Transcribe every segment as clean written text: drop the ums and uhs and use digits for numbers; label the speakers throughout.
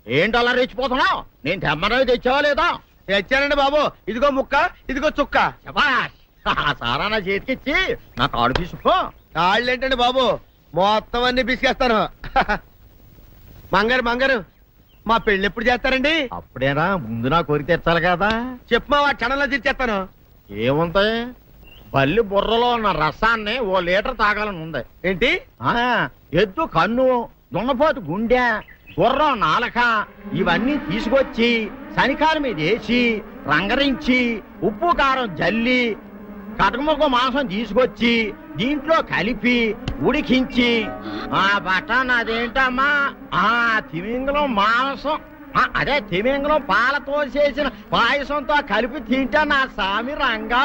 Speaker 1: ఏంటి అలా రెచ్చిపోతున్నావు? నేను తెమ్మనవి తెచ్చావా లేదా?
Speaker 2: తెచ్చానండి బాబు. ఇదిగో ముక్క, ఇదిగో చుక్క.
Speaker 1: సారా నా చేతికిచ్చి నా కాడు తీసుకో.
Speaker 2: కాళ్ళు ఏంటండి బాబు, మొత్తం అన్ని పిసికేస్తాను. మంగారు మా పెళ్ళి ఎప్పుడు చేస్తారండి?
Speaker 1: అప్పుడేనా, ముందు నా కోరిక తెచ్చాలి కదా.
Speaker 2: చెప్పు మా క్షణంలో తీర్చేస్తాను.
Speaker 1: ఏముంటాయి, బల్లి బుర్రలో ఉన్న రసాన్ని 1 లీటర్ తాగాలని ఉంది.
Speaker 2: ఏంటి?
Speaker 1: ఎద్దు కన్ను, దున్నపోతు గుండె, గుర్రం నాలక ఇవన్నీ తీసుకొచ్చి శనికాల మీద వేసి రంగరించి ఉప్పు కారం జల్లి కటకముక్క మాంసం తీసుకొచ్చి దీంట్లో కలిపి ఉడికించి బటన్ అదేంటమ్మా తిమింగలం మాంసం, అదే తిమింగలం పాలతో చేసిన పాయసంతో కలిపి తింటా నా సామి రంగా.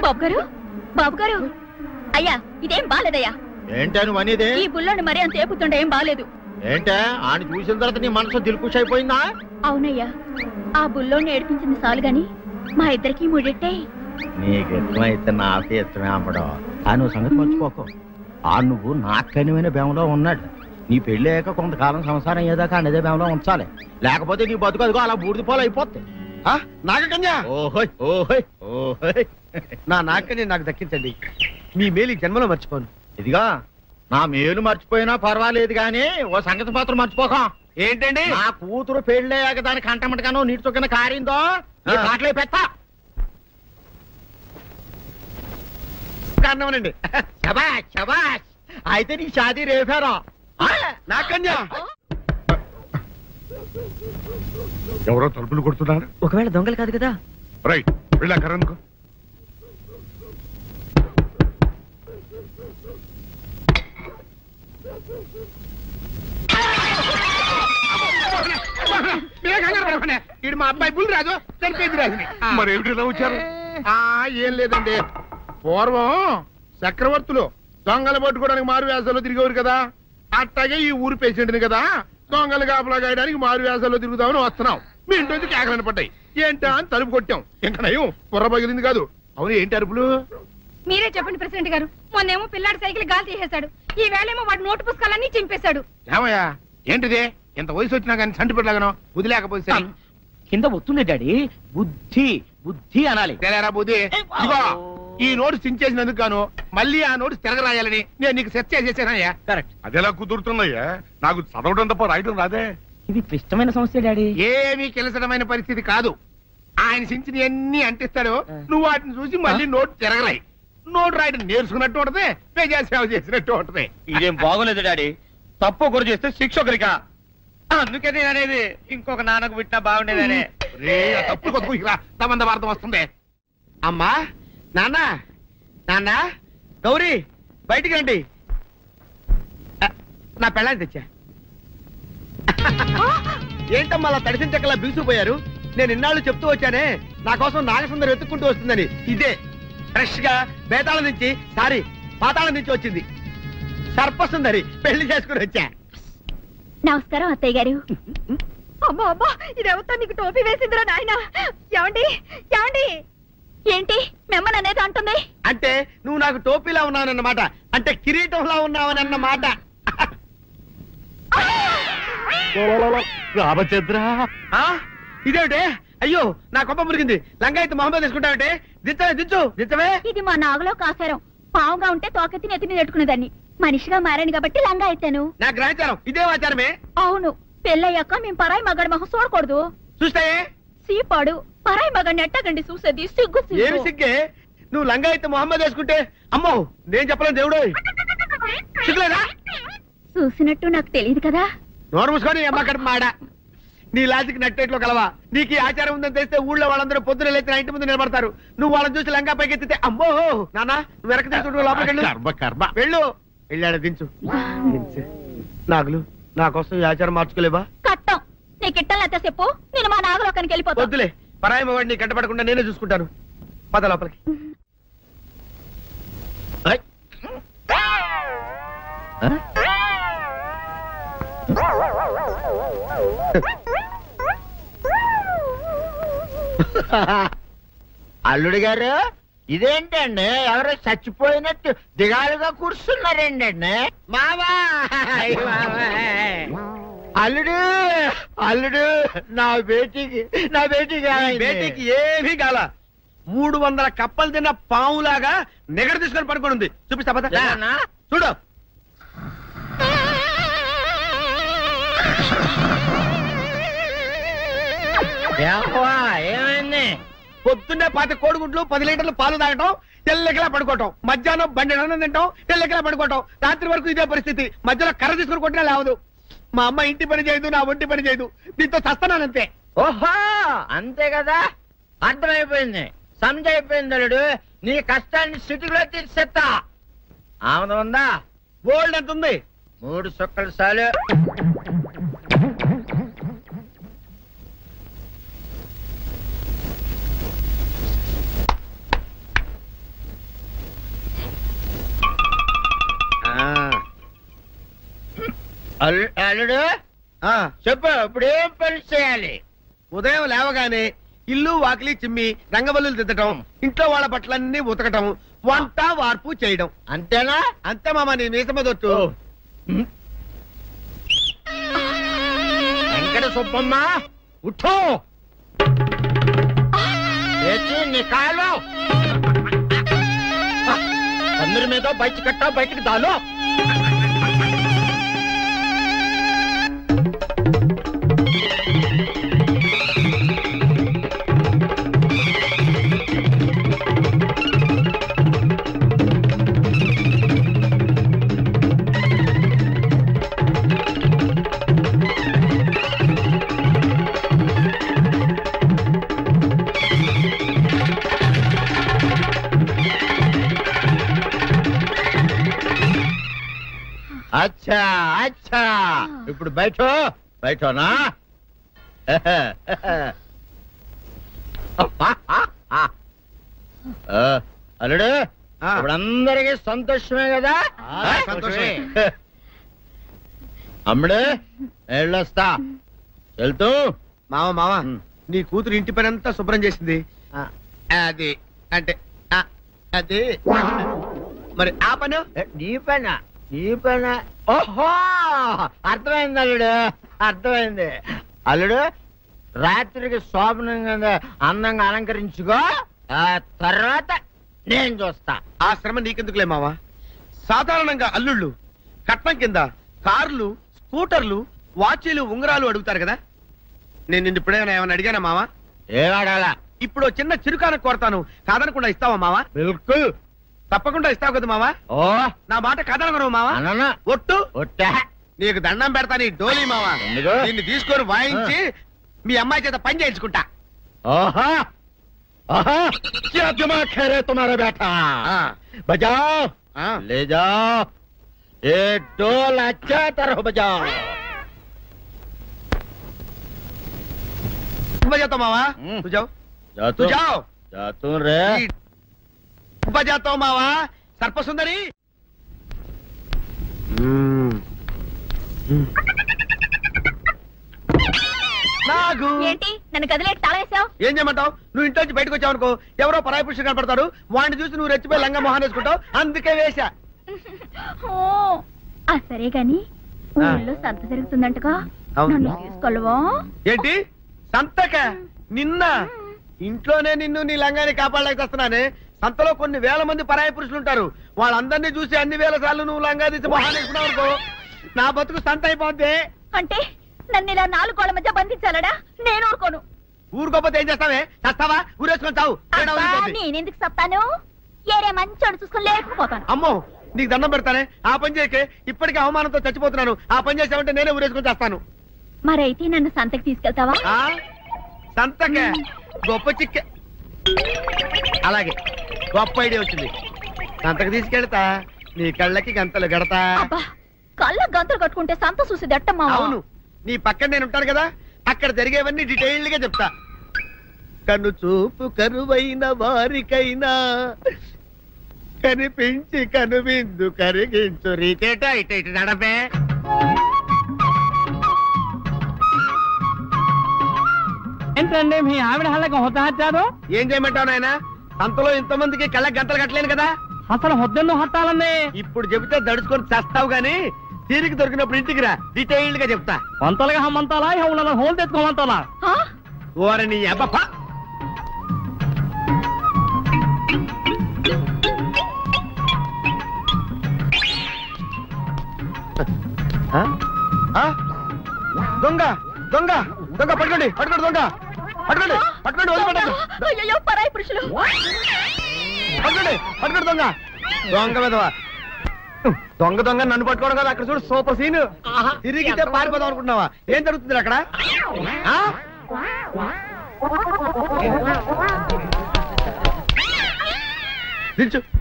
Speaker 3: బాబు గారు అయ్యా, ఇదేం బాలేదయ్యా.
Speaker 1: ఏంటే నువ్వు అనేది?
Speaker 3: ఈ బుల్లోని మరీ అంత ఏపుతుండే ఏం బాలేదు.
Speaker 1: ఏంటే ఆయన చూసిన తర్వాత నీ మనసు దిల్కుష్ అయిపోయిందా?
Speaker 3: అవునయ్యా, ఆ బుల్లోని ఏడిపించింది చాలు గాని మా ఇద్దరికి ముడిట్టే.
Speaker 1: నీకు ఇష్టమైతే నాకే ఇష్టమే అమ్మడం. ఆ నువ్వు సంగతి మర్చిపోకు. ఆ నువ్వు నాకు కనివైన బేమలో ఉన్నాడు. నీ పెళ్లి అయ్యాక కొంతకాలం సంసారం ఏదాకా అనేదే బేమలో ఉంచాలి, లేకపోతే నీ బతుకు అదిగో అలా బూడిదిపోలు అయిపోతాయి.
Speaker 2: నాగకన్యా,
Speaker 1: ఓహోయ్ ఓహోయ్ ఓహోయ్,
Speaker 2: నా నాగకన్య నాకు దక్కించండి. మీ మేలు జన్మలో మర్చిపోను.
Speaker 1: ఇదిగా నా మేలు మర్చిపోయినా పర్వాలేదు గాని ఓ సంగతి మాత్రం మర్చిపోక.
Speaker 2: ఏంటండి?
Speaker 1: నా కూతురు పెళ్ళయ్యాక దానికి కంటమటగానో నీటి చొక్కన కారిందో కాట్లే పెట్ట
Speaker 2: కారణమనండి.
Speaker 1: శబాష్ శబాష్, అయితే నీ షాదీ రేపారా?
Speaker 2: నాగకన్యా,
Speaker 4: ఎవరో తలుపులు కొడుతున్నారు.
Speaker 5: ఒకవేళ దొంగలు కాదు కదా?
Speaker 4: రైట్, వెళ్ళాకరందుకు.
Speaker 2: ఇది మా అబ్బాయి బుల్ రాజు, చనిపోయింది రాజుని.
Speaker 4: మరి ఏమిటి ఇలా వచ్చారు?
Speaker 2: ఏం లేదండి, పూర్వం చక్రవర్తులు దొంగలు పట్టుకోవడానికి మారు వేసాల్లో తిరిగేవారు కదా, అట్టాగే ఈ ఊరు పేషెంట్ని కదా దొంగలు కాపలా గాయడానికి మారు వేసాల్లో తిరుగుదామని వస్తున్నాం. మీ ఇంటి నుంచి కేకలను పడ్డాయి. ఏంటా అని తలుపు కొట్టాం. ఇంకా నయం బుర్ర పగిలింది కాదు. అవును, ఏంటి అరుపులు?
Speaker 6: మీరే చెప్పండి ప్రెసిడెంట్ గారు. మొన్నేమో పిల్లాడి సైకిల్ గాలి తీసేశాడు, ఈ వేళేమో వాడి నోటు పుస్తకాలన్నీ చింపేశాడు.
Speaker 2: ఏమయ్యా, ఏంటిదే? ఎంత వయసు వచ్చినా కానీ చంటి పెట్టలాగనో బుద్ధి లేకపోతే
Speaker 5: కింద వస్తుంది డాడీ. బుద్ధి బుద్ధి అనాలి.
Speaker 2: తెలేరా బుద్ధి? ఇదిగో, ఈ నోటు చించేసినందుకు గాను మళ్ళీ ఆ నోటు తిరగరాయాలని నేను నీకు సెట్ చేసేసానయ్యా.
Speaker 5: కరెక్ట్.
Speaker 4: అదెలా కుదురుతున్నాయ్యా? నాకు చదవడం తప్ప రాయడం రాదే.
Speaker 5: ఇది క్లిష్టమైన సమస్య డాడీ.
Speaker 2: ఏమీ కిలసడమైన పరిస్థితి కాదు. ఆయన చించిన ఎన్ని అంటిస్తాడో నువ్వు వాటిని చూసి మళ్ళీ నోటు తిరగరాయి. నోటు రాయడం నేర్చుకున్నట్టు ఉంటది, ప్రజా సేవ చేసినట్టు ఉంటది.
Speaker 5: ఇదేం బాగోలేదు డాడీ. తప్పు ఒకరు చేస్తే శిక్ష ఒకరికా? అందుకే నేను అనేది ఇంకొక నాన్నకు పుట్టినా బాగుండేదనే.
Speaker 2: తప్పు కొత్త వస్తుంది. అమ్మా, నాన్న, నాన్న, గౌరీ బయటికి రండి. నా పెళ్ళాన్ని తెచ్చా. ఏంటమ్మా అలా తడిసిన చెక్కలా బిగుసిపోయారు? నేను ఇన్నాళ్ళు చెప్తూ వచ్చానే నా కోసం నాగసుందరం వెతుక్కుంటూ వస్తుందని. ఇదే ఫ్రెష్ గా బేతాళం నుంచి పాతాళం నుంచి వచ్చింది సర్పసుందరి. పెళ్లి చేసుకుని వచ్చా.
Speaker 3: నమస్కారం అత్తయ్య గారు.
Speaker 6: అమ్మా అమ్మా, ఇదేవతా నీకు టోపీ వేసిందిరా నాయన. ఏమండి ఏమండి?
Speaker 3: ఏంటి మిమ్మల్ని అనేది అంటుంది?
Speaker 2: అంటే నువ్వు నాకు టోపీలా ఉన్నావనన్నమాట, అంటే కిరీటంలా ఉన్నావనన్నమాట.
Speaker 1: రామచంద్ర,
Speaker 2: ఇదేమిటే? అయ్యో, నా కొప్ప మురిగింది. లంగా అయితే మొహమ్మద్ తీసుకుంటావంటే? దించవే.
Speaker 3: ఇది మా నాగులో కాసారం. పావుగా ఉంటే తోకెత్తి నెత్తి మీద పెట్టుకునేదాన్ని. మనిషిగా మారాను కాబట్టి లంగా అయితాను.
Speaker 2: నా గ్రహచారం ఇదే ఆచారమే.
Speaker 3: అవును, పెళ్ళయ్యాక మేము పరాయి మగాడి మొహం చూడకూడదు.
Speaker 2: చూస్తాయే
Speaker 3: సీపాడు పరాయి మగాడిని ఎట్టగండి చూసేది. సిగ్గు
Speaker 2: ఏమి సిగ్గే? నువ్వు లంగా అయితే మొహమ్మద్ వేసుకుంటే అమ్మో నేను చెప్పలేను దేవుడు. సిగ్గులేదా?
Speaker 3: చూసినట్టు నాకు తెలియదు కదా.
Speaker 2: నోరు మూసుకొని అమ్మ కడుపు మాడ. నీ లాజిక్ నట్టేట్లో కలవా? నీకు ఈ ఆచారం ఉందని తెలిస్తే ఊళ్ళో వాళ్ళందరూ పొద్దున లేచి నా ఇంటి ముందు నిలబడతారు. నువ్వు వాళ్ళని చూసి లంగా పైకి ఎత్తితే అమ్మో నాన్న నువ్వు వెనక తీసుకుంటూ లోపలికి వెళ్ళు. వెళ్ళాడు దించు. నాగులు, నా కోసం ఈ ఆచారం మార్చుకోలేవా?
Speaker 3: కట్టం నీకు ఇట్టలేతే చెప్పు, నేను మా నాగలోకానికి వెళ్ళిపోతా.
Speaker 2: వద్దులే, పరాయి వాడిని కంటపడకుండా నేనే చూసుకుంటాను. పద లోపలికి.
Speaker 1: అల్లుడు గారు, ఇదేంటండి ఎవరో చచ్చిపోయినట్టు దిగాలుగా కూర్చున్నారేంటండి?
Speaker 2: మావా
Speaker 1: అల్లుడు అల్లుడు నా బేటీకి
Speaker 5: బేటీకి ఏమీ కాల 300 కప్పలు తిన్న పావులాగా నిగడ తీసుకొని పడుకొని ఉంది. చూపిస్తా పద. చూడు.
Speaker 1: ఏమైంది?
Speaker 5: పొద్దున్నే 10 కోడిగుడ్లు 10 లీటర్లు పాలు తాగటం, తెల్లకిలా పడుకోవటం, మధ్యాహ్నం బండి అన్నం తింటాం, తెల్లకిలా పడుకోవటం, రాత్రి వరకు ఇదే పరిస్థితి. మధ్యలో కర్ర తీసుకుని కొట్టినా లేవదు. మా అమ్మ ఇంటి పని చేయదు, నా ఒంటి పని చేయదు. దీంతో చస్తున్నానంతే.
Speaker 1: ఓహో అంతే కదా, అర్థమైపోయింది, సమజైపోయింది అల్లుడు. నీ కష్టాన్ని సిటీలో తీర్చేస్తా. ఆమె ఉందా?
Speaker 5: గోల్డ్ ఎంత ఉంది?
Speaker 1: 3 సుక్కలు చాలు. అల్లుడు చెప్పు, ఇప్పుడు ఏం పని చేయాలి?
Speaker 5: ఉదయం లేవగానే ఇల్లు వాకిలి చిమ్మి రంగవల్లులు దిద్దటం, ఇంట్లో వాళ్ళ బట్టలన్నీ ఉతకటం, వంట వార్పు చేయడం.
Speaker 1: అంతేనా?
Speaker 5: అంతే మామ, నీ మీసమదొట్టు.
Speaker 1: వెంకట సుబ్బమ్మ ఉఠో, లేచి నీ కాలు అందరి మీద బయట కట్టా, బయటికి దాలో. అచ్చా అచ్చా, ఇప్పుడు బయటనా? అల్లుడు ఇప్పుడు అందరికి సంతోషమే కదా?
Speaker 5: సంతోషమే.
Speaker 1: అమ్ముడు వెళ్ళొస్తా. వెళ్తూ
Speaker 5: మామ నీ కూతురు ఇంటి పని అంతా శుభ్రం చేసింది. అది అంటే అది మరి ఆ పని
Speaker 1: నీ పైన. ఓహో అర్థమైంది అల్లుడు, అర్థమైంది. అల్లుడు రాత్రికి శోభనంగా అందంగా అలంకరించుకో, ఆ తర్వాత నేను చూస్తా.
Speaker 5: ఆ శ్రమ నీకెందుకులే మావా. సాధారణంగా అల్లుళ్ళు కట్నం కింద కార్లు, స్కూటర్లు, వాచీలు, ఉంగరాలు అడుగుతారు కదా. నేను నిన్ను ఇప్పుడేమైనా ఏమైనా అడిగానా మావా?
Speaker 1: ఏడాడాలా?
Speaker 5: ఇప్పుడు చిన్న చిరుకాన కోరతాను, కాదనకుండా ఇస్తావా మావా?
Speaker 1: బిల్కుల్
Speaker 5: తప్పకుండా ఇస్తావు కదా మావా?
Speaker 1: ఓ
Speaker 5: నా మాట కాదనగను మావా.
Speaker 1: అన్న
Speaker 5: ఒట్టు
Speaker 1: ఒట్టా.
Speaker 5: నీకు దండం పెడతా నీ డోలీ మావా.
Speaker 1: ఎందుకు?
Speaker 5: నిన్ను తీసుకొని వాయించి మీ అమ్మాయి చేత పని చేయించుకుంటా.
Speaker 1: ओहा आहा क्या दिमाग है रे तुम्हारा बेटा। बजाओ ले जाओ एक डोल अच्छा तरह बजाओ।
Speaker 5: बजाता मावा तू जाओ तू जाओ
Speaker 1: जातू रे
Speaker 5: बजाता हूँ मावा सर्प सुंदरी।
Speaker 3: ఏంటి నన్ను కదిలేట్ తాళేసావు?
Speaker 5: ఏం చేయమంటావు? నువ్వు ఇంట్లో నుంచి బయటకు వచ్చావు అనుకో, ఎవరో పరాయి పురుషుడు కనపడతాడు, వాడిని చూసి నువ్వు రెచ్చిపోయి లంగా మొహాన్ వేసుకుంటావు, అందుకే వేశా.
Speaker 3: సరే గాని ఊళ్ళో సంత జరుగుతుందంటగా, నన్ను తీసుకెళ్ళవా?
Speaker 5: ఏంటి సంతక? నిన్న ఇంట్లోనే నిన్ను నీ లంగాని కాపాడలేకొస్తున్నానే. సంతలో కొన్ని వేల మంది పరాయి పురుషులు ఉంటారు, వాళ్ళందరినీ చూసి అన్ని వేల సార్లు నువ్వు లంగా తీసి మొహాన్ వేసుకున్నావు అనుకో, నా బతుకు సంత అయిపోద్ది.
Speaker 3: అంటే నన్ను ఇలా 4 గోళ్ల మధ్య బంధించాలడా? నేను ఊరుకోను.
Speaker 5: ఊరుకోపోతే ఏం చేస్తావే? చస్తావా? ఊరేసుకొని చావు.
Speaker 3: నేనెందుకు చెప్తాను? ఏరే మంచోడు చూసుకుని లేకపోతాను.
Speaker 5: అమ్మో నీకు దండం పెడతానే, ఆ పని చేయకే. ఇప్పటికే అవమానంతో చచ్చిపోతున్నాను, ఆ పని చేసావంటే నేనే ఊరేసుకొని చేస్తాను.
Speaker 3: మరైతే నన్ను సంతకి తీసుకెళ్తావా?
Speaker 5: సంతకే గొప్ప చిక్కే. అలాగే గొప్ప ఐడియా వచ్చింది, సంతకు తీసుకెళ్తా, నీ కళ్ళకి గంతలు గడతా.
Speaker 3: కళ్ళ గంతలు కట్టుకుంటే సంత చూసి దట్టమ్మా.
Speaker 5: అవును, నీ పక్కన నేను ఉంటాను కదా, అక్కడ జరిగేవన్నీ డీటెయిల్డ్ గా చెప్తా. కను చూపు కరువైన వారికైనా కనిపించి కనువిందు కరిగించు రీతేట ఇట ఇటు నడపే.
Speaker 7: ఏంటండి మీ ఆవిడ హళ్ళకి హొత్తహత్యారు?
Speaker 5: ఏం చేయమంటావు నాయన? సంతలో ఇంతమందికి కళ్ళకి గంతలు కట్టలేను కదా.
Speaker 7: అసలు హొద్దెందుకు హత్తాలండి?
Speaker 5: ఇప్పుడు చెబితే దడుచుకొని చస్తావు గాని తీరిక దొరికినప్పుడు ఇంటికి రా, డీటెయిల్డ్ గా చెప్తా.
Speaker 7: వంతలుగా హమ్మంతాలా హోళ్ళ హోల్ తెచ్చుకోమంతాలా
Speaker 5: ఓరని అబ్బప్ప. దొంగ దొంగ దొంగ పట్టుకోండి పట్టుకోండి దొంగ పట్టుకోండి పట్టుకోండి వదిలిపెట్టండి.
Speaker 3: అయ్యో పరాయి పురుషులు
Speaker 5: పట్టుకోండి పట్టుకోండి దొంగ దొంగ విధవా. దొంగ దొంగ నన్ను పట్టుకోవడం కదా. అక్కడ చూడు సూపర్ సీన్. తిరిగితే పారిపోదాం అనుకుంటున్నావా? ఏం జరుగుతుంది అక్కడ?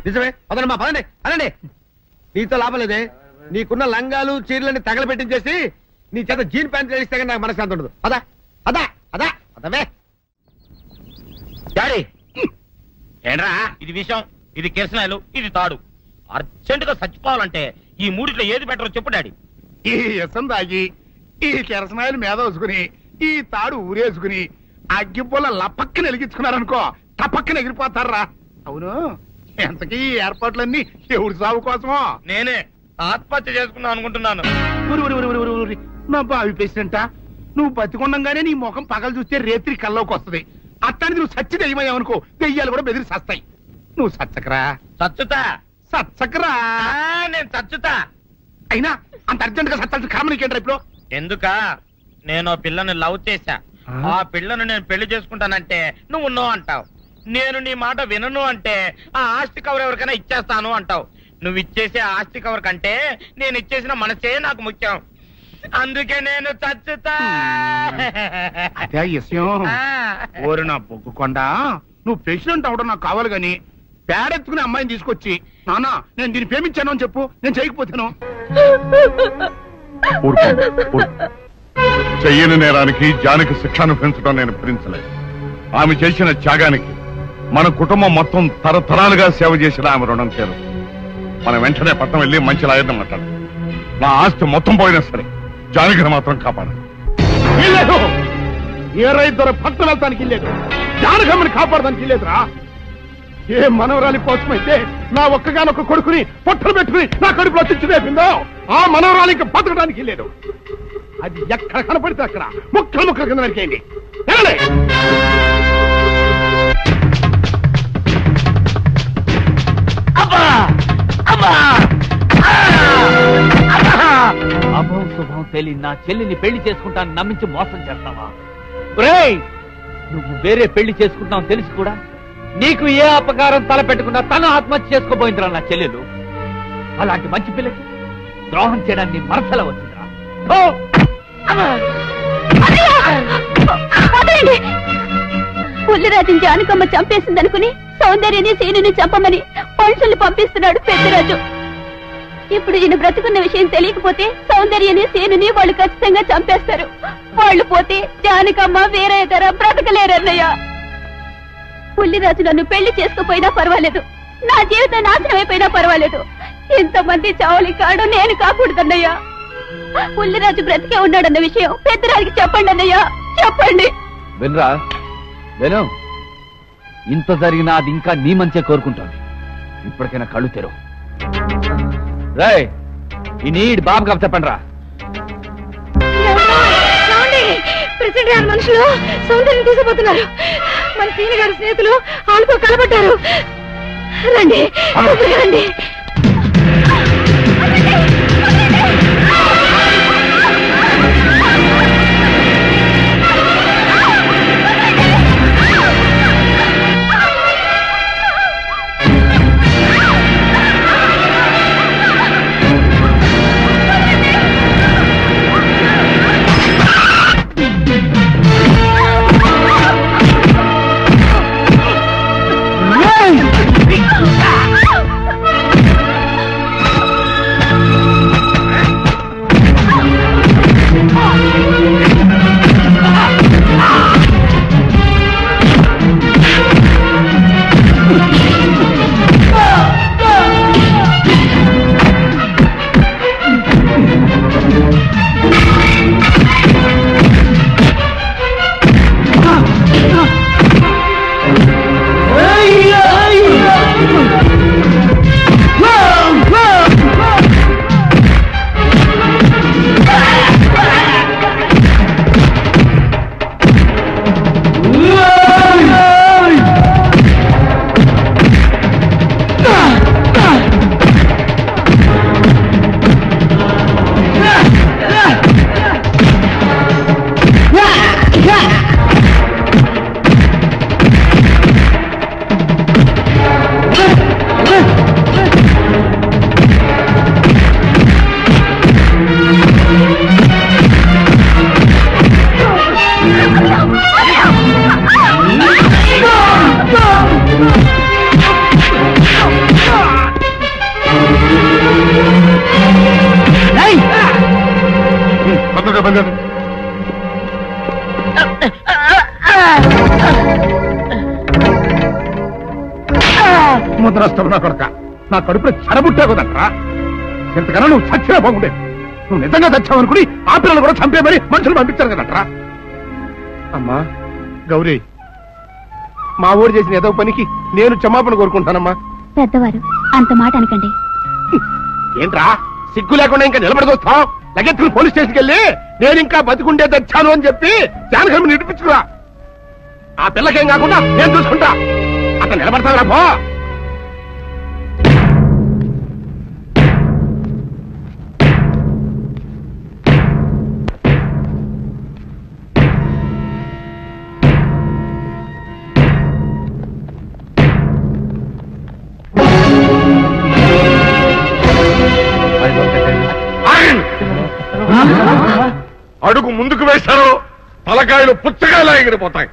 Speaker 5: నిజమే అదనమ్మా, పదండి అనండి. నీతో లాభం లేదే. నీకున్న లంగాలు చీరలని తగలబెట్టించేసి నీ చేత జీన్ ప్యాంట్ వేస్తే కానీ నాకు మనశ్శాంతి ఉండదు. అదా అదా అదా అదవే
Speaker 1: డాడీ ఏంట్రా ఇది విషయం, ఇది కిరసనాయలు, ఇది తాడు. అర్జెంట్ గా చచ్చిపోవాలంటే ఈ మూడిట్లో ఏది బెటరో చెప్పు డాడీ.
Speaker 2: ఈ ఇసం తాగి ఈ కిరసనాయలు మీద వేసుకుని ఈ తాడు ఊరేసుకుని అగ్గిపుల్ల లపక్కన వెలిగించుకున్నారనుకో టపక్కన ఎగిరిపోతారా. అవును, ఎంతకీ ఈ ఏర్పాట్లన్నీ ఎవరి సాగు కోసమో?
Speaker 1: నేనే ఆత్మహత్య చేసుకుందాం అనుకుంటున్నాను.
Speaker 2: నా బావి పేసినంట నువ్వు బతికొండంగానే నీ ముఖం పగలు చూస్తే రేత్రి కల్లోకి వస్తుంది. అట్టానికి నువ్వు సచ్చి దెయ్యమయ్యావనుకో దెయ్యాలు కూడా బెదిరి సస్తాయి. నువ్వు సచ్చకరా
Speaker 1: చచ్చుతా
Speaker 2: సచ్చకరా.
Speaker 1: నేను చచ్చుతా.
Speaker 2: అయినా అంత అర్జెంట్ గా సత్తాల్సిన కారణం నీకేంట్రా ఇప్పుడు?
Speaker 1: ఎందుక నేను ఆ పిల్లని లవ్ చేశా. ఆ పిల్లను నేను పెళ్లి చేసుకుంటానంటే నువ్వు నో అంటావు. నేను నీ మాట వినను అంటే ఆ ఆస్తి కవర్ ఎవరికైనా ఇచ్చేస్తాను అంటావు. నువ్వు ఇచ్చేసే ఆస్తి కవర్ కంటే నేను ఇచ్చేసిన మనసే నాకు ముఖ్యం. అందుకే నేను చచ్చుతా.
Speaker 2: అదే విషయం. ఓరి నా బొగ్గుకొండ, నువ్వు ప్రెసిడెంట్ అవడం నాకు కావాలి గాని పేడెత్తుకునే అమ్మాయిని తీసుకొచ్చి నానా నేను దీన్ని ప్రేమించాను అని చెప్పు, నేను చేయకపోతాను.
Speaker 4: చెయ్యని నేరానికి జానకి శిక్ష అనుభవించడం నేను భరించలేదు. ఆమె చేసిన త్యాగానికి మన కుటుంబం మొత్తం తరతరాలుగా సేవ చేసిన ఆమె రుణం చేరు. మనం వెంటనే పట్టణం వెళ్ళి మంచి లాయర్ని మాట్లాడు. నా ఆస్తి మొత్తం పోయినా సరే జానకిని మాత్రం కాపాడాలి.
Speaker 2: లేదు, ఏ రైతు పట్టణం వెళ్తానికి లేదు, జానకమ్మని కాపాడడానికి లేదురా. ఏ మనవరాలి కోసమైతే నా ఒక్కగానొక్క కొడుకుని పొట్టలు పెట్టుకుని నా కడుపులో చిచ్చు రేపిందో ఆ మనవరాలి ఇంకా బతకడానికి లేదు. అది ఎక్కడ కనపడితే అక్కడ ముక్కలు ముక్కలు కింద నరికేయండి.
Speaker 7: అభం శుభం తెలియని నా చెల్లిని పెళ్లి చేసుకుంటాను నమ్మించి మోసం చేస్తావా? ఒరేయ్, నువ్వు వేరే పెళ్లి చేసుకుంటావు తెలిసి కూడా నీకు ఏ అపకారం తలపెట్టకుండా తను ఆత్మహత్య చేసుకోబోయిందిరా నా చెల్లెలు. అలాంటి మంచి పిల్లకి ద్రోహం చేయడానికి మనసల వచ్చిందిరా.
Speaker 3: పుల్లిరాజుని జానకమ్మ చంపేసిందనుకుని సౌందర్యని సీనుని చంపమని మనుషుల్ని పంపిస్తున్నాడు పెద్దరాజు. ఇప్పుడు ఈయన బ్రతుకున్న విషయం తెలియకపోతే సౌందర్యని సీనుని వాళ్ళు ఖచ్చితంగా చంపేస్తారు. వాళ్ళు పోతే జానకమ్మ వేరే ధర బ్రతకలేరన్నయ్య. పుల్లిరాజు నన్ను పెళ్లి చేసుకోపోయినా పర్వాలేదు, నా జీవితం నాశనం అయిపోయినా పర్వాలేదు, ఇంతమంది చావలి కాడు నేను కాకూడదన్నయ్యా. పుల్లిరాజు బ్రతికే ఉన్నాడన్న విషయం పెద్దరాజుకి చెప్పండి అన్నయ్యా, చెప్పండి.
Speaker 7: వినరా విను, ఇంత జరిగినా అది ఇంకా నీ మంచే కోరుకుంటాను. ఇప్పటికైనా కళ్ళు తెరవు. రాయ్, ఈ నీడ్ బాబు కప్ చెప్పండి రా.
Speaker 6: ప్రెసిడెంట్ గారి మనుషులు సౌందర్యం తీసుకుపోతున్నారు. మన సీని గారి స్నేహితులు వాళ్ళతో కలబడ్డారు. రండి రండి.
Speaker 2: ముద్రస్తావు నా కొడక, నా కడుపులో చెరబుట్టే కదట్రా. ఇంతకన్నా నువ్వు చచ్చినా బాగుండేది. నువ్వు నిజంగా చచ్చావనుకుని ఆ పిల్లలు కూడా చంపే మరి మనుషులు పంపించారు కదట్రా. అమ్మా గౌరీ, మా ఊరు చేసిన ఏదో పనికి నేను క్షమాపణ కోరుకుంటానమ్మా.
Speaker 3: పెద్దవారు అంత మాట అనకండి.
Speaker 2: ఏంట్రా సిగ్గు లేకుండా ఇంకా నిలబడదొస్తావు? లగెత్తులు పోలీస్ స్టేషన్కి వెళ్ళి నేను ఇంకా బతికుండే తెచ్చాను అని చెప్పి జానకమ్మ నిడిపించుకురా. ఆ పిల్లకేం కాకుండా నేను చూసుకుంటా. అతను నిలబడతావురా పో.
Speaker 4: అడుగు ముందుకు వేశారో తలకాయలు పుచ్చకాయలా ఎగిరిపోతాయి.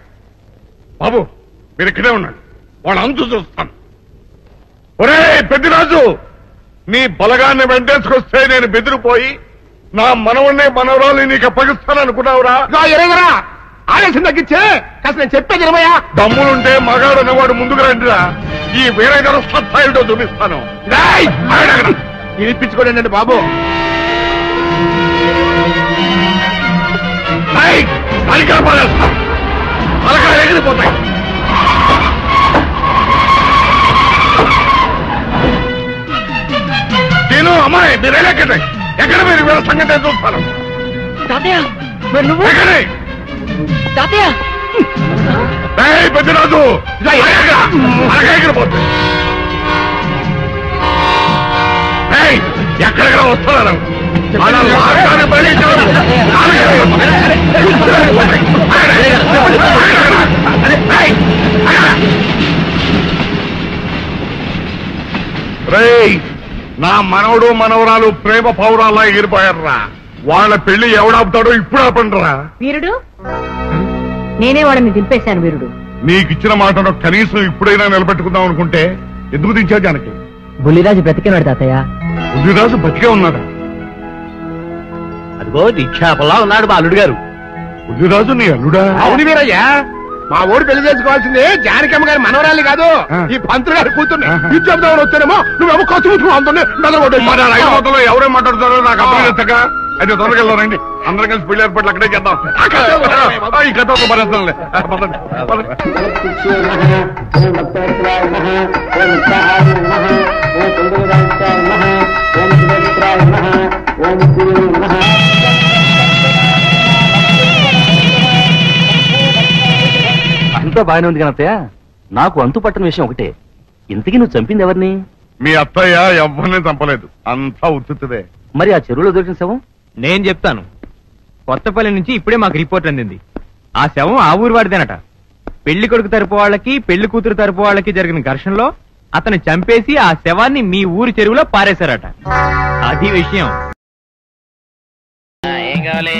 Speaker 4: బాబు మీరు ఇక్కడే ఉన్నాడు, వాళ్ళ అంతు చూస్తాను. ఒరే పెద్దిరాజు, నీ బలగాన్ని వెంటేసుకొస్తే నేను బెదిరిపోయి నా మనవన్నే మనవరాలు నీకు అప్పగిస్తాననుకున్నావురా?
Speaker 2: ఎరగరా ఆవేశం తగ్గించే కాస్త నేను చెప్పేది ఇరవయా.
Speaker 4: దమ్ములుంటే మగాడు అన్నవాడు ముందుకు రండిరా. ఈ వీరగర సత్తాయుడో చూపిస్తాను.
Speaker 2: ఇప్పించుకోండి బాబు.
Speaker 4: తలకాయ ఎగిరిపోతాయి. నేను అమ్మాయి మీరు ఎక్కడే ఎక్కడ మీరు వీళ్ళ సంగతి చూస్తాను. పెద్దరాజు తలకాయ ఎగిరిపోతుంది. ఎక్కడెక్కడ వస్తున్నాను రేయ్, నా మనవడు మనవరాలు ప్రేమ పౌరాల్లా ఎగిరిపోయారా. వాళ్ళ పెళ్లి ఎవడాపుతాడో ఇప్పుడు ఆపండిరా.
Speaker 6: వీరుడు, నేనే వాడిని దింపేశాను. వీరుడు,
Speaker 4: నీకిచ్చిన మాటను కనీసం ఇప్పుడైనా నిలబెట్టుకుందాం అనుకుంటే ఎందుకు దించావు జానకి?
Speaker 5: బుల్లిరాజు బ్రతికినాడు తాతయ్య.
Speaker 4: బుద్ధిరాజు బతికే ఉన్నాడా?
Speaker 1: అదిగో నిక్షేపంలా ఉన్నాడు మా అల్లుడు గారు.
Speaker 4: బుద్ధిరాజు నీ అల్లుడా?
Speaker 2: అవును వీరయ్యా, మా ఊరు పెళ్లి చేసుకోవాల్సింది జానకమ్మ గారి మనవరాలి కాదు, ఈ పంతులు గారి కూతుర్ని. ఇచ్చేద్దామని వచ్చానేమో నువ్వేమో ఖర్చు
Speaker 4: మొత్తంలో ఎవరేం మాట్లాడుతారో నాకు అర్థం చేస్తాక అయితే తొందరగా వెళ్ళారండి. అందరం కలిసి పెళ్లి ఏర్పాట్లు అక్కడే చేద్దాం. ఈ కథ భరేస్తానులే.
Speaker 8: అంతా బాగానే ఉంది కనత్తయ్య, నాకు అంతు పట్టని విషయం ఒకటే. ఇంతకీ నువ్వు చంపింది ఎవరిని?
Speaker 4: మీ అత్తయ్య ఎవరిని చంపలేదు, అంతా ఉత్తుదే.
Speaker 8: మరి ఆ చెరువులో దొరికిన శవం?
Speaker 5: నేను చెప్తాను. కొత్తపల్లి నుంచి ఇప్పుడే మాకు రిపోర్ట్ అందింది. ఆ శవం ఆ ఊరు వాడిదేనట. పెళ్లి కొడుకు తరపు వాళ్ళకి పెళ్లి కూతురు తరపు వాళ్ళకి జరిగిన ఘర్షణలో అతను చంపేసి ఆ శవాన్ని మీ ఊరి చెరువులో పారేశారట. అది విషయం.
Speaker 9: ఏం కావాలి?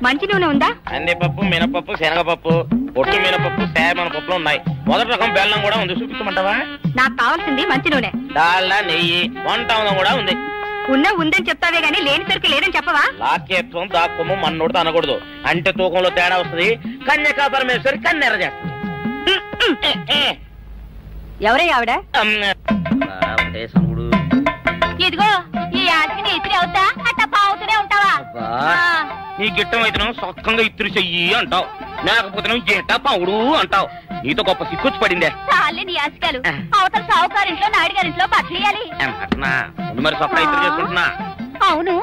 Speaker 6: మంచి నూనె ఉందా?
Speaker 9: కందిపప్పు, మినపప్పు, శనగపప్పు, పొట్టు మినపప్పు, సేమన పప్పులు ఉన్నాయి. మొదటి రకం బెల్లం కూడా ఉంది, చూపించమంటావా?
Speaker 6: నాకు కావాల్సింది మంచి నూనె.
Speaker 9: డాల్డా, నెయ్యి, వంట కూడా ఉంది.
Speaker 6: ఉందని చెప్తావే గానీ లేని సరికి లేదని చెప్పవా?
Speaker 9: లాక్యత్వం దాక్కుము మన్నోడితో అనకూడదు, అంటే తూకంలో తేడా వస్తుంది. కన్యకా పరమేశ్వరి కన్నెర చేస్తుంది.
Speaker 6: ఎవరే ఆవిడ?
Speaker 9: ఒకటే సముడు.
Speaker 3: ఇదిగో ఈ ఆటకి నీ ఇతరి అవుతా అట్ట పావుతూనే ఉంటావా?
Speaker 9: నీ గిట్టం అయితే సొక్కంగా ఇత్తురు చెయ్యి అంటావు, లేకపోతే గిట్ట పావుడు అంటావు. నీతో గొప్ప సిక్కుచ్చి పడిందే.
Speaker 3: చాలే నీ ఆశకాలు. అవతల సావుకారింట్లో నాయుడు గారింట్లో బట్టలేయాలి.
Speaker 9: మరి సొక్క ఇత్తురు చేసుకుంటున్నా.
Speaker 3: అవును,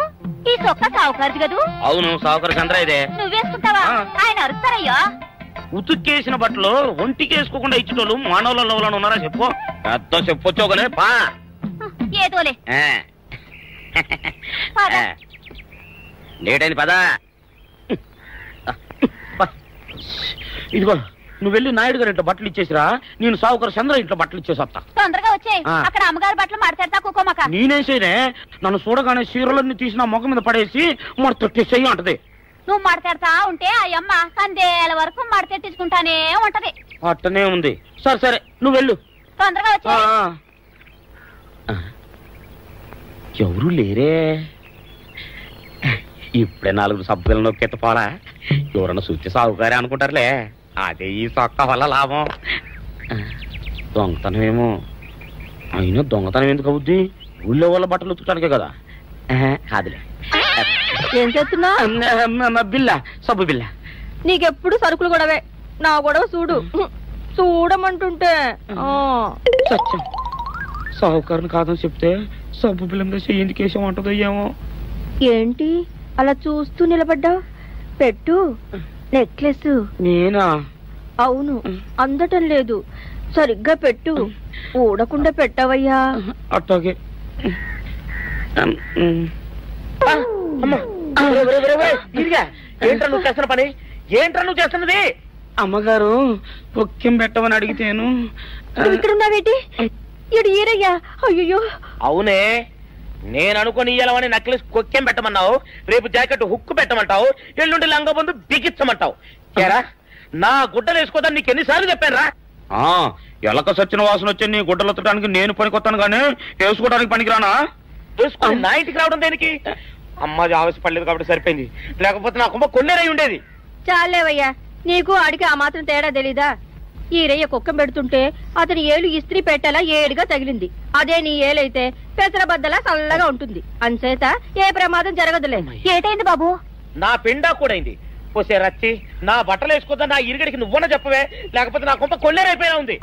Speaker 3: ఈ సొక్క సావుకారిది కదూ?
Speaker 9: అవును, సావుకారు చంద్ర ఇదే.
Speaker 3: నువ్వేసుకుంటావా? ఆయన అరుస్తారయ్యా.
Speaker 9: ఉతుక్కేసిన బట్టలు ఒంటికేసుకోకుండా ఇచ్చేటోళ్ళు మానవులలో ఉన్నారా చెప్పు. పెద్ద చెప్పొచ్చోగలే పా.
Speaker 3: ఏదోలే
Speaker 9: లేటైంది పదా. ఇదిగో నువ్వు వెళ్ళి నాయుడు గారి ఇంట్లో బట్టలు ఇచ్చేసిరా, నేను సావుకారు చంద్ర ఇంట్లో బట్టలు ఇచ్చేసి వస్తా.
Speaker 3: తొందరగా వచ్చే. అక్కడ అమ్మగారి బట్టలు మాడతారు కుకోమక.
Speaker 9: నేనేసేనే నన్ను చూడగానే చీరలన్నీ తీసి నా ముఖం మీద పడేసి మడతెట్టేసేయి అంటది.
Speaker 3: నువ్వు మడతెడతా ఉంటే ఆ అమ్మ సందేల వరకు మడతెట్టించుకుంటానే ఉంటది.
Speaker 9: అట్టనే ఉంది. సరే సరే నువ్వు వెళ్ళు.
Speaker 3: తొందరగా వచ్చే.
Speaker 9: ఎవరు లేరే. ఇప్పుడే 4 సభ్యులను నొక్కెత్త పోలా ఎవరన్నా చూస్తే సాగుకారే అనుకుంటారులే. అదే ఈ సొక్క వల్ల లాభం. దొంగతనం ఏమో అయినా దొంగతనం ఎందుకు అవుద్ది? ఊళ్ళో వాళ్ళ బట్టలు ఉతుకడానికే కదా. కాదులే.
Speaker 3: ఏం చేస్తున్నా?
Speaker 9: బిల్ల సబ్బు బిల్ల.
Speaker 3: నీకెప్పుడు సరుకులు గొడవే. నా గొడవ చూడు. చూడమంటుంటే
Speaker 9: సత్యం సాహుకారుని కాదని చెప్తే సబ్బు బిల్ల మీద ఎందుకు వేసామంటుందో ఏమో.
Speaker 3: ఏంటి అలా చూస్తూ నిలబడ్డావు? పెట్టు. నెక్లెస్.
Speaker 9: నేనా?
Speaker 3: అవును, అందటం లేదు. సరిగ్గా పెట్టు. ఊడకుండా పెట్టవయ్యా.
Speaker 9: అట్టాగే. ఏంట్రా నువ్వు చేస్తున్న పని? ఏంట్రా నువ్వు చేస్తున్నది? అమ్మగారు పొక్కెం పెట్టమని అడిగితేను.
Speaker 3: ఇక్కడున్నావేటి? ఇడు ఈరయ్యా. అయ్యో.
Speaker 9: అవునే, నేను అనుకుని ఇయ్యాలని నెక్లెస్ కొక్కెం పెట్టమన్నావు, రేపు జాకెట్ హుక్కు పెట్టమంటావు, ఎల్లుండి లంగా బందు బిగించమంటావు. కేరా నా గుడ్డలు వేసుకోదని నీకు ఎన్నిసార్లు చెప్పాను రా? ఎలక సచ్చిన వాసన వచ్చి నీ గుడ్డలు ఎత్తడానికి నేను పనికొత్తాను కానీ వేసుకోవడానికి పనికిరానా? వేసుకుని నా ఇంటికి రావడం దేనికి? అమ్మాది ఆవేశపడలేదు కాబట్టి సరిపోయింది, లేకపోతే నా కుమ్మ కొన్నేరై ఉండేది.
Speaker 3: చాలేవయ్యా, నీకు ఆడికి ఆ మాత్రం తేడా తెలీదా? ఈరయ్య కుక్కం పెడుతుంటే అతని ఏలు ఇస్త్రీ పెట్టేలా ఏడుగా తగిలింది. అదే నీ ఏలైతే పెసరబద్దలా చల్లగా ఉంటుంది. అంచేత ఏ ప్రమాదం జరగదులే. ఏటైంది బాబు?
Speaker 9: నా పిండా కూడా అయింది. పోసే రచ్చి నా బట్టలు వేసుకోద్దా నా ఇరుగడికి నువ్వున చెప్పవే, లేకపోతే నా కొంప కొల్లేరైపోయినా ఉంది.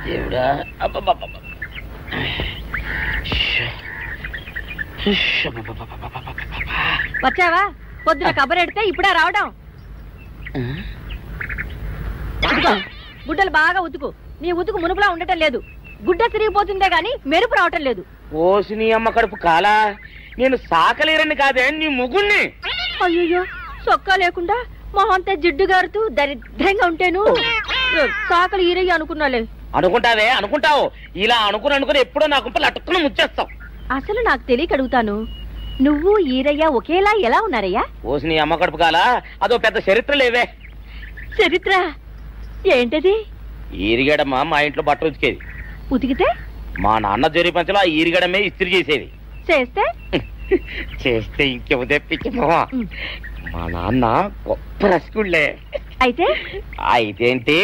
Speaker 9: దేవుడా.
Speaker 3: వచ్చావా? పొద్దున కబరెడితే ఇప్పుడే రావడం. గుడ్డలు బాగా ఉతుకు. నీ ఉతుకు మునుపులా ఉండటం లేదు. గుడ్డ తిరిగిపోతుందే గాని మెరుపు రావటం లేదు.
Speaker 9: ఓసి నీ అమ్మ కడుపు కాలా, నేను సాకలేరని కాదే నీ ముగుణ్ణి.
Speaker 3: అయ్యో, సొక్కా లేకుండా మొహంతా జిడ్డు గారుతూ దరిద్రంగా ఉంటేను సాకలు ఈరయ్య అనుకున్నాలే.
Speaker 9: అనుకుంటావే అనుకుంటావు. ఇలా అనుకుని ఎప్పుడో నా గుంపలు అటుక్కుని ముచ్చేస్తావు.
Speaker 3: అసలు నాకు తెలియక అడుగుతాను, నువ్వు ఈరయ్య ఒకేలా ఎలా ఉన్నారయ్యా?
Speaker 9: ఓసి నీ అమ్మ కడుపు కాలా, అదో పెద్ద చరిత్ర లేవే.
Speaker 3: చరిత్ర ఏంటది?
Speaker 9: ఈరిగడమ్మ మా ఇంట్లో బట్టలు ఉతికేది.
Speaker 3: ఉతికితే
Speaker 9: మా నాన్న జరి పంచలో ఆ ఈరిగడమే ఇస్త్రీ చేసేది.
Speaker 3: చేస్తే
Speaker 9: చేస్తే ఇంకేమో తెప్పించమా. మా నాన్న గొప్ప రసికుళ్ళే.
Speaker 3: అయితే
Speaker 9: అయితేంటి,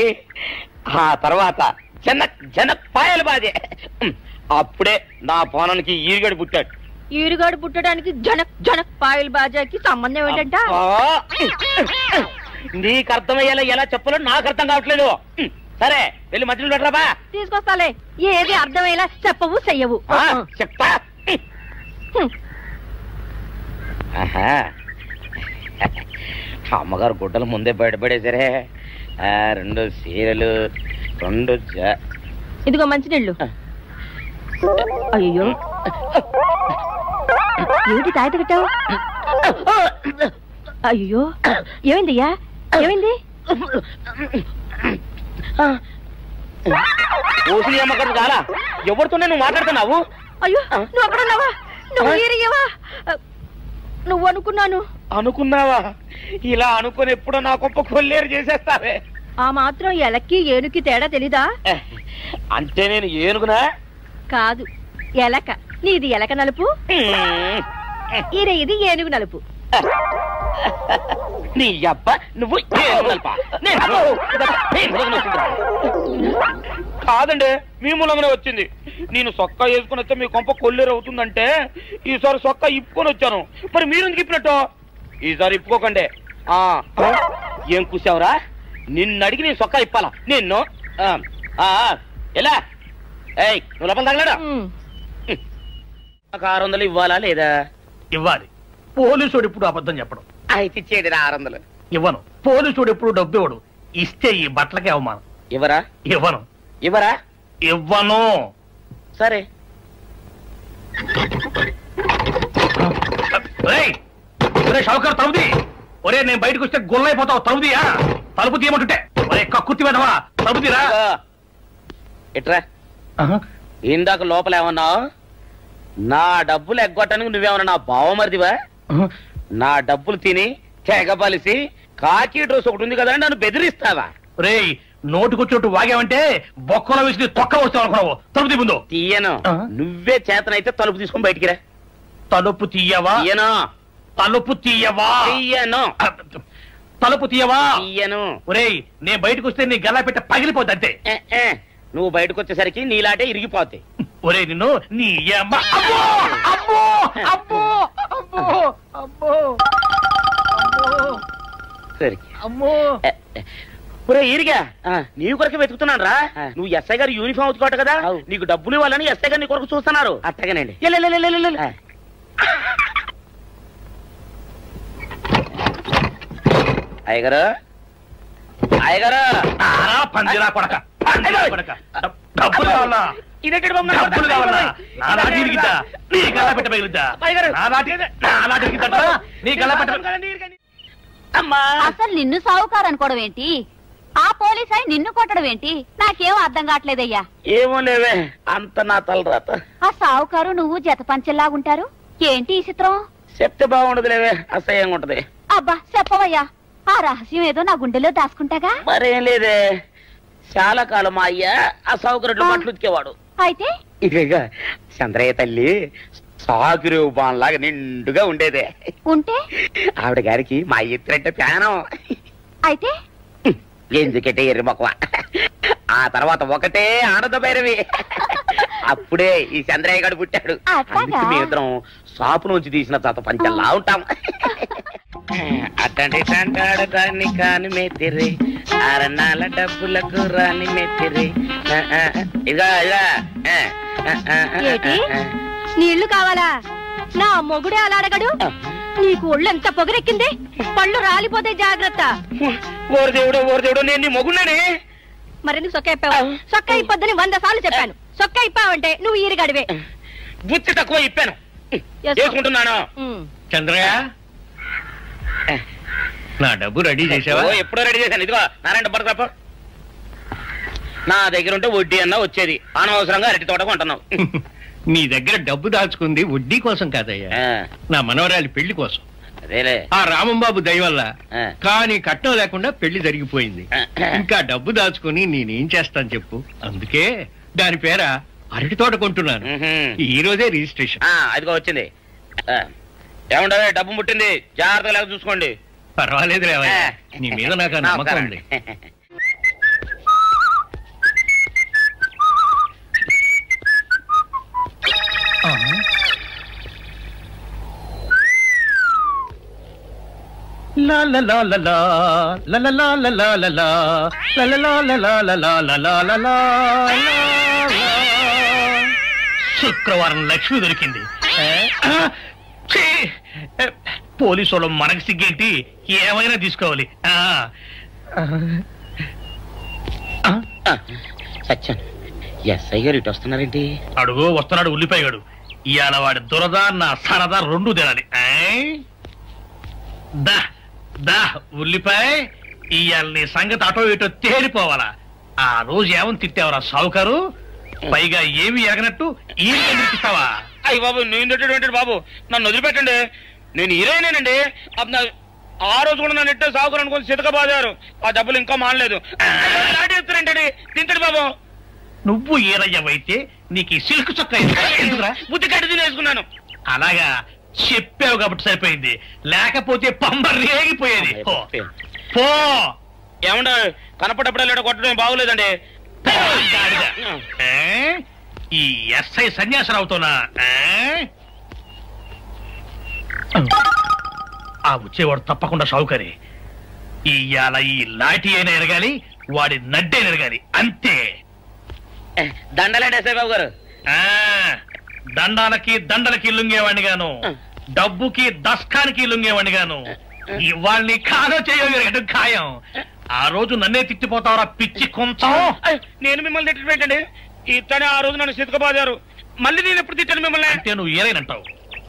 Speaker 9: ఆ తర్వాత జనక్ జనక్ పాయలు బాధే. అప్పుడే నా పోనానికి ఈరుగడి పుట్టాడు.
Speaker 3: ఈరుగాడు పుట్టడానికి జనక్ జనక్ పాయల్ బాజాకి సంబంధం ఏంటంట?
Speaker 9: నీకు అర్థమయ్యేలా ఎలా చెప్పాలో నాకు అర్థం కావట్లేదు. సరే వెళ్ళి మధ్యలో పెట్టరాబా.
Speaker 3: తీసుకొస్తాలే. ఏది అర్థమయ్యేలా చెప్పవు చెయ్యవు.
Speaker 9: చెప్తా. అమ్మగారు గుడ్డలు ముందే బయటపడేసరే. 2 చీరలు, 2
Speaker 3: ఇదిగో మంచినీళ్ళు. అయ్యో, ఏంటి తాయిత కట్టావు? అయ్యో, ఏమైందయ్యా? ఏమైంది?
Speaker 9: ఓసిని అమ్మగారు కాలా, ఎవరితోనే నువ్వు మాట్లాడుతున్నావు?
Speaker 3: అయ్యో, నువ్వు అక్కడున్నావా? నువ్వు ఏరియవా? నువ్వు అనుకున్నాను.
Speaker 9: అనుకున్నావా? ఇలా అనుకుని ఎప్పుడో నా గొప్ప కొల్లేరు చేసేస్తావే.
Speaker 3: ఆ మాత్రం ఎలక్కి ఏనుకి తేడా తెలీదా?
Speaker 9: అంటే నేను ఏనుగునా?
Speaker 3: కాదు, ఎలక. నీది ఎలక నలుపు, ఇది ఏనుగు నలుపు.
Speaker 9: నీ అబ్బ నువ్వు కాదండి, మీ మూలంగానే వచ్చింది. నేను సొక్కా వేసుకుని వస్తే మీ కొంప కొల్లేరు అవుతుందంటే ఈసారి సొక్కా ఇప్పుకొని వచ్చాను. మరి మీరు ఎందుకు ఇప్పినట్టు? ఈసారి ఇప్పుకోకండి. ఏం కూసావురా? నిన్ను అడిగి నేను సొక్కా ఇప్పాలా? నిన్ను ఎలా? ఏయ్, నువ్వు లోపల తగలడా? 600 ఇవ్వాలా లేదా?
Speaker 7: ఇవ్వాలి. పోలీసుడు ఇప్పుడు అబద్ధం చెప్పడం.
Speaker 9: అయితే ఇచ్చేది 600.
Speaker 7: ఇవ్వను. పోలీసుడు ఎప్పుడు డబ్బు ఇవ్వడు. ఇస్తే ఈ బట్టలకే అవమానం.
Speaker 9: ఇవ్వరా?
Speaker 7: ఇవ్వను.
Speaker 9: ఇవ్వరా?
Speaker 7: ఇవ్వను.
Speaker 9: సరే.
Speaker 7: షౌకర్ తలుపుది. ఒరే, నేను బయటకు వస్తే గొల్లైపోతావు. తలుపుదియా? తలుపు తీయమంటుంటే ఒరే కక్కుర్తి వెదవా, తలుపు తీరా.
Speaker 9: ఎట్రా? ఇందాక లోపల ఏమన్నావు? నా డబ్బులు ఎగ్గొట్టడానికి నువ్వేమన్నా నా బావమరిదివా? నా డబ్బులు తిని తెగబలిసి కాకి డ్రెస్ ఒకటి ఉంది కదా నన్ను బెదిరిస్తావా?
Speaker 7: రే, నోటుకొచ్చినట్టు వాగావంటే బొక్కలో వేసి తొక్క వస్తావు అనుకున్నావు. తలుపు తీ ముందు.
Speaker 9: తీయను. నువ్వే చేతనైతే తలుపు తీసుకొని బయటికి రా.
Speaker 7: తలుపు తీయవా? తలుపు తీయవా? తలుపు తీయవా? ఒరేయ్, నేను బయటకు వస్తే నీ గల్లా పెట్ట పగిలిపోద్ది అంతే.
Speaker 9: నువ్వు బయటకు వచ్చేసరికి నీలాటే ఇరిగిపోతాయి.
Speaker 7: ఒరే నిన్ను నీ అమ్మ. అబ్బో అబ్బో అబ్బో అబ్బో అబ్బో అమ్మో.
Speaker 9: ఒరే ఇరిగా, నీ కొరకు వెతుకుతున్నాను రా. నువ్వు ఎస్ఐ గారు యూనిఫామ్ అవుతుకోట కదా, నీకు డబ్బులు ఇవ్వాలని ఎస్ఐ గారు నీ కొరకు చూస్తున్నారు. అట్టగానండి. అయ్యగారు, అయ్యగారు,
Speaker 7: పందిరా కొడక, డబ్బులు కావాలా?
Speaker 9: ఇదేంటి బాబు?
Speaker 7: డబ్బులు కావాలా? నా లాటి ఇరిగిద్దా? నీ గల్లా పెట్ట పగిలిద్దా? నా లాటి ఇరిగిద్దా? నీ గల్లా పెట్ట.
Speaker 3: అసలు నిన్ను సావుకారు అనుకోవడం ఏంటి? ఆ పోలీస్ అయి నిన్ను కొట్టడం ఏంటి? నాకేం అర్థం కావట్లేదయ్యా.
Speaker 9: ఏమో లేవే, అంత నా తలరాత.
Speaker 3: ఆ సావుకారు నువ్వు జత పంచెల్లాగుంటారు ఏంటి ఈ చిత్రం?
Speaker 9: చెప్తే బాగుండదు లేవే, అసహ్యంగా ఉంటది.
Speaker 3: అబ్బా చెప్పవయ్యా, ఆ రహస్యం ఏదో నా గుండెలో దాచుకుంటాగా.
Speaker 9: మరేం లేదే, చాలా కాలం మా అయ్య ఆ సౌకర్యం మట్లు ఉతికేవాడు.
Speaker 3: అయితే
Speaker 9: ఇక చంద్రయ్య తల్లి సాగురేవు బాన్లాగా నిండుగా ఉండేదే.
Speaker 3: ఉంటే
Speaker 9: ఆవిడ గారికి మా ఎత్తులంటే ప్యానం.
Speaker 3: అయితే
Speaker 9: ఎందుకంటే ఎర్రి మొక్కవ. ఆ తర్వాత ఒకటే ఆనంద భైరవి. అప్పుడే ఈ చంద్రయ్య గారు పుట్టాడు. మేమిద్దరం షాపు నుంచి తీసిన చత పంచల్లా ఉంటాం. అట్టండి తంటాడు కాని కాని మెత్తిరి, అరణాల డబ్బులకు రాని మెత్తిరి. ఇదా ఇదా
Speaker 6: నీళ్లు కావాలా? నా మొగుడే అలా అడగడు. నీకు ఒళ్ళు ఎంత పొగరెక్కింది, పళ్ళు రాలిపోతే జాగ్రత్త.
Speaker 9: ఓరు దేవుడు, ఓరు దేవుడు, నేను నీ మొగున్నానే.
Speaker 6: మరెందుకు సొక్క ఇప్పావు? సొక్క ఇప్పొద్దని 100 సార్లు చెప్పాను. సొక్క ఇప్పావంటే నువ్వు ఈరిగడివే.
Speaker 9: బుద్ధి తక్కువ ఇప్పాను, చేసుకుంటున్నాను.
Speaker 7: చంద్రయ్య, నా డబ్బు రెడీ చేసావా?
Speaker 9: ఎప్పుడో రెడీ చేశాను. ఇదిగో నారాయణ డబ్బు తప్ప నా దగ్గర ఉంటే వడ్డీ అన్నా వచ్చేది. అనవసరంగా అరటి తోట కొంటున్నావు.
Speaker 7: నీ దగ్గర డబ్బు దాచుకుంది వడ్డీ కోసం కాదయ్యా, నా మనవరాలి పెళ్లి కోసం. ఆ రామంబాబు దయ వల్ల కానీ కట్నం లేకుండా పెళ్లి జరిగిపోయింది. ఇంకా డబ్బు దాచుకుని నేనేం చేస్తాను చెప్పు. అందుకే దాని పేర అరటి తోట కొంటున్నాను. ఈ రోజే రిజిస్ట్రేషన్.
Speaker 9: అదిగో వచ్చింది. ఏమంటారు, డబ్బు ముట్టింది, జాగ్రత్తగా చూసుకోండి.
Speaker 7: పర్వాలేదు లేవయ్యా, నీ మీద నాకు నమ్మకం ఉంది. శుక్రవారం లక్ష్మి దొరికింది. పోలీసు వాళ్ళు మనకు సిగ్గేంటి, ఏమైనా తీసుకోవాలి.
Speaker 9: సత్యం, ఎస్ఐ గారు ఇటు వస్తున్నారేంటి?
Speaker 7: అడుగు వస్తున్నాడు ఉల్లిపాయగాడు. ఇవాళ వాడి దురద నా సరదా రెండు తినాలి. దా దా ఉల్లిపాయ, ఇవాళ నీ సంగతి అటో ఇటో తేలిపోవాలా. ఆ రోజు ఏమని తిట్టావరా సావుకారు? పైగా ఏమి ఎరగనట్టు ఈ ఇస్తావా?
Speaker 9: అయ్యి బాబు, నేను తిట్టేటువంటి బాబు, నన్ను వదిలిపెట్టండి. నేను హీరోయినేనండి. ఆ రోజు కూడా నన్ను ఇట్టే సాగుకుని అనుకుని చితకబాదారు. ఆ డబ్బులు ఇంకా మానలేదు. ఎత్తురేంటండి, తింటాడు బాబు.
Speaker 7: నువ్వు ఏరయ్యవైతే నీకు ఈ సిల్క్ చొక్క ఎందుకురా?
Speaker 9: బుద్ధి కట్టి తినేసుకున్నాను.
Speaker 7: అలాగా చెప్పావు కాబట్టి సరిపోయింది, లేకపోతే పంబ రేగిపోయేది. పో.
Speaker 9: ఏమండ కనపడప్పుడే కొట్టడం బాగోలేదండి.
Speaker 7: ఈ ఎస్ఐ సన్యాసరావుతోనా? ఆ వచ్చేవాడు తప్పకుండా షౌకరి. ఇవాళ ఈ లాఠీ అయినా ఎరగాలి, వాడి నడ్డే ఎరగాలి, అంతే.
Speaker 9: దండలేండి ఎస్ఐ బాబు గారు.
Speaker 7: దండాలకి దండలకి లొంగేవాడిని గాను, డబ్బుకి దస్కానికి లొంగేవాడిని గాను. ఇవాళ్ళని కాదో చేయగలిగడం ఖాయం. ఆ రోజు నన్నే తిట్టిపోతావరా పిచ్చి కొంచెం.
Speaker 9: నేను మిమ్మల్ని తిట్టి పెట్టండి. ఇతనే ఆ రోజు నన్ను చితకబాదారు. మళ్ళీ నేను ఎప్పుడు తిట్టాను మిమ్మల్ని?
Speaker 7: అంటే నువ్వు ఏరైనంటావు.